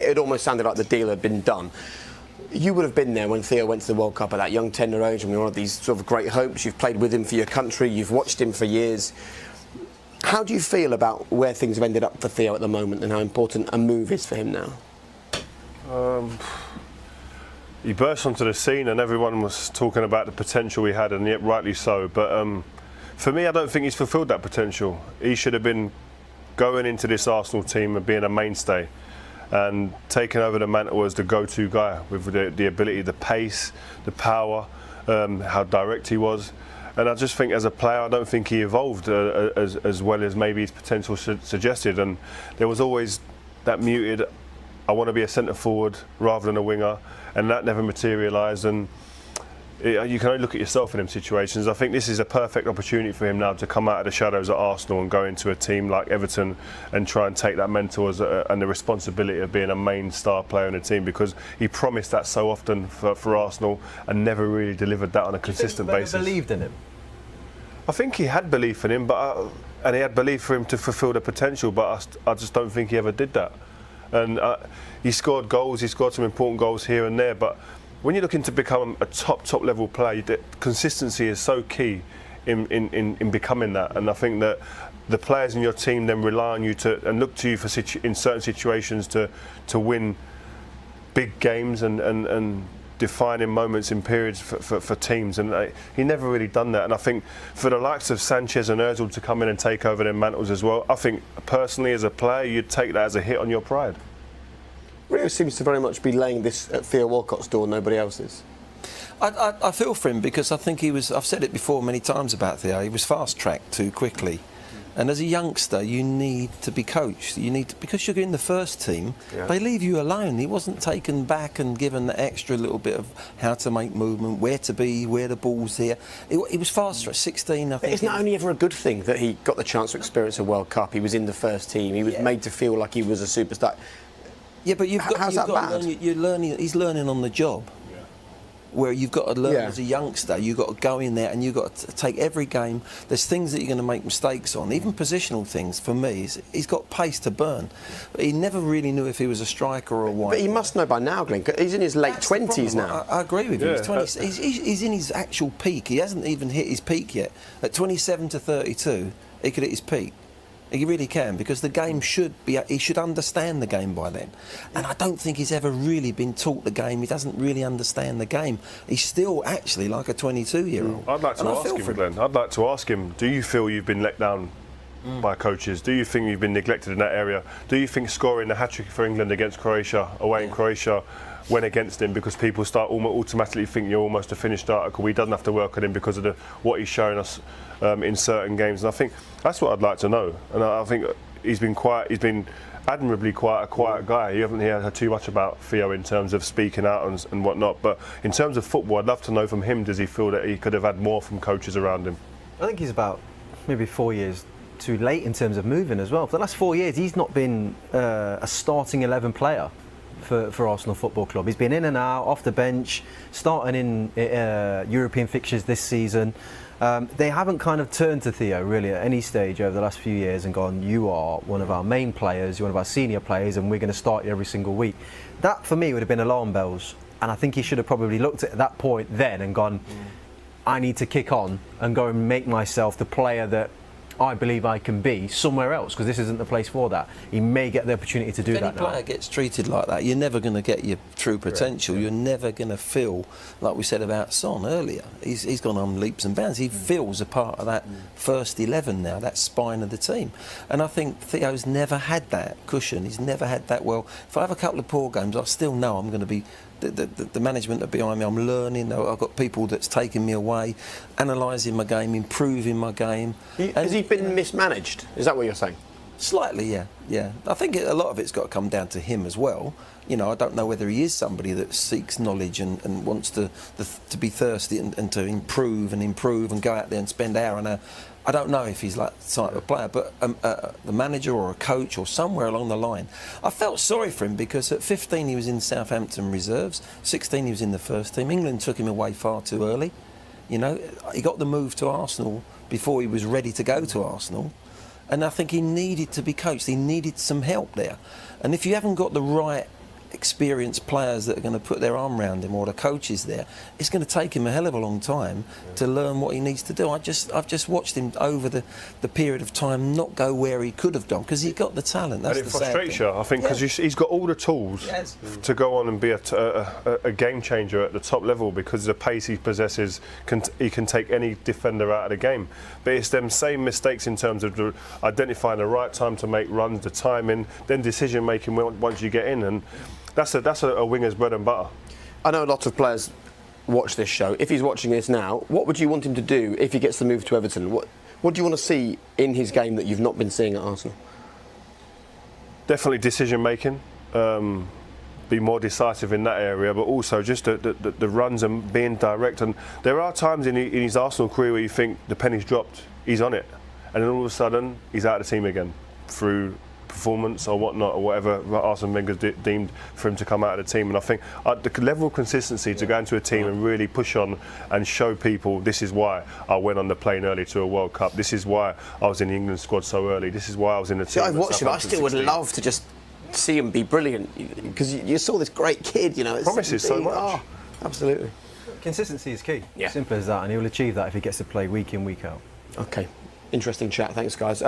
it almost sounded like the deal had been done. You would have been there when Theo went to the World Cup at that young tender age, and we were one of these sort of great hopes. You've played with him for your country, you've watched him for years. How do you feel about where things have ended up for Theo at the moment and how important a move is for him now? He burst onto the scene and everyone was talking about the potential he had, and yet rightly so. But for me, I don't think he's fulfilled that potential. He should have been going into this Arsenal team and being a mainstay and taking over the mantle as the go-to guy with the ability, the pace, the power, how direct he was. And I just think as a player, I don't think he evolved as well as maybe his potential suggested. And there was always that muted, I want to be a centre forward rather than a winger, and that never materialised. And you can only look at yourself in them situations. I think this is a perfect opportunity for him now to come out of the shadows at Arsenal and go into a team like Everton and try and take that mentor and the responsibility of being a main star player in the team, because he promised that so often for Arsenal and never really delivered that on a consistent basis. You believed in him? I think he had belief in him, and he had belief for him to fulfil the potential, but I just don't think he ever did that. And he scored goals, he scored some important goals here and there, but when you're looking to become a top level player, consistency is so key in becoming that. And I think that the players in your team then rely on you and look to you for in certain situations to win big games and defining moments in periods for teams, and he never really done that. And I think for the likes of Sanchez and Ozil to come in and take over their mantles as well, I think personally as a player you'd take that as a hit on your pride. Rio seems to very much be laying this at Theo Walcott's door, nobody else's. I feel for him because I think he was, I've said it before many times about Theo, he was fast-tracked too quickly. And as a youngster, you need to be coached. You need to, because you're in the first team, they leave you alone. He wasn't taken back and given the extra little bit of how to make movement, where to be, where the ball's here. He was faster at 16, I think. It's not only ever a good thing that he got the chance to experience a World Cup. He was in the first team. He was made to feel like he was a superstar. Yeah, but how's that bad? You're learning. He's learning on the job. Where you've got to learn as a youngster, you've got to go in there and you've got to take every game. There's things that you're going to make mistakes on, even positional things. For me, he's got pace to burn. But he never really knew if he was a striker or a wide. But he must know by now, Glenn. He's in his late 20s now. I agree with you. He's 20. He's in his actual peak. He hasn't even hit his peak yet. At 27 to 32, he could hit his peak. He really can, because the game he should understand the game by then. And I don't think he's ever really been taught the game. He doesn't really understand the game. He's still actually like a 22-year-old. I'd like to ask him, Glenn. I'd like to ask him, do you feel you've been let down by coaches? Do you think you've been neglected in that area? Do you think scoring the hat-trick for England against Croatia, away in Croatia, went against him because people start automatically think you're almost a finished article? He doesn't have to work on him because of what he's showing us in certain games. And I think that's what I'd like to know. And I think he's been quiet. He's been admirably quiet, a quiet guy. You haven't heard too much about Theo in terms of speaking out and whatnot. But in terms of football, I'd love to know from him, does he feel that he could have had more from coaches around him? I think he's about maybe 4 years too late in terms of moving as well. For the last 4 years, he's not been a starting 11 player for Arsenal Football Club. He's been in and out, off the bench, starting in European fixtures this season. They haven't kind of turned to Theo really at any stage over the last few years and gone, you are one of our main players, you're one of our senior players, and we're going to start you every single week. That for me would have been alarm bells, and I think he should have probably looked at that point then and gone, I need to kick on and go and make myself the player that I believe I can be somewhere else, because this isn't the place for that. He may get the opportunity to do that now. If any player gets treated like that, you're never going to get your true potential. You're never going to feel, like we said about Son earlier, he's gone on leaps and bounds. He feels a part of that first 11 now, that spine of the team. And I think Theo's never had that cushion. He's never had that, well, if I have a couple of poor games, I still know I'm going to be the management are behind me. I'm learning. I've got people that's taking me away, analysing my game, improving my game. Has he been mismanaged? Is that what you're saying? Slightly, yeah. I think a lot of it's got to come down to him as well. You know, I don't know whether he is somebody that seeks knowledge and wants to be thirsty and to improve and go out there and spend hour and hour. I don't know if he's like the type of player, but the manager or a coach or somewhere along the line. I felt sorry for him because at 15 he was in Southampton reserves, 16 he was in the first team. England took him away far too early. You know, he got the move to Arsenal before he was ready to go to Arsenal. And I think he needed to be coached. He needed some help there. And if you haven't got the right experienced players that are going to put their arm around him, or the coaches there, it's going to take him a hell of a long time to learn what he needs to do. I've just watched him over the period of time not go where he could have done, because he's got the talent. That's and it the sad frustrates thing. you, I think, because he's got all the tools to go on and be a game changer at the top level, because the pace he possesses, he can take any defender out of the game. But it's them same mistakes in terms of identifying the right time to make runs, the timing, then decision making once you get in, and that's a winger's bread and butter. I know a lot of players watch this show. If he's watching this now, what would you want him to do if he gets the move to Everton? What do you want to see in his game that you've not been seeing at Arsenal? Definitely decision making. Be more decisive in that area, but also just the runs and being direct. And there are times in his Arsenal career where you think the penny's dropped, he's on it, and then all of a sudden he's out of the team again through performance or whatnot, or whatever Arsene Wenger deemed for him to come out of the team. And I think the level of consistency to go into a team and really push on and show people, this is why I went on the plane early to a World Cup, this is why I was in the England squad so early, this is why I was in the team. See, I've watched him. I still would love to just see him be brilliant, because you saw this great kid, you know. It's promises so much. Oh, absolutely. Consistency is key. Yeah. Simple as that, and he'll achieve that if he gets to play week in, week out. Okay, interesting chat. Thanks, guys.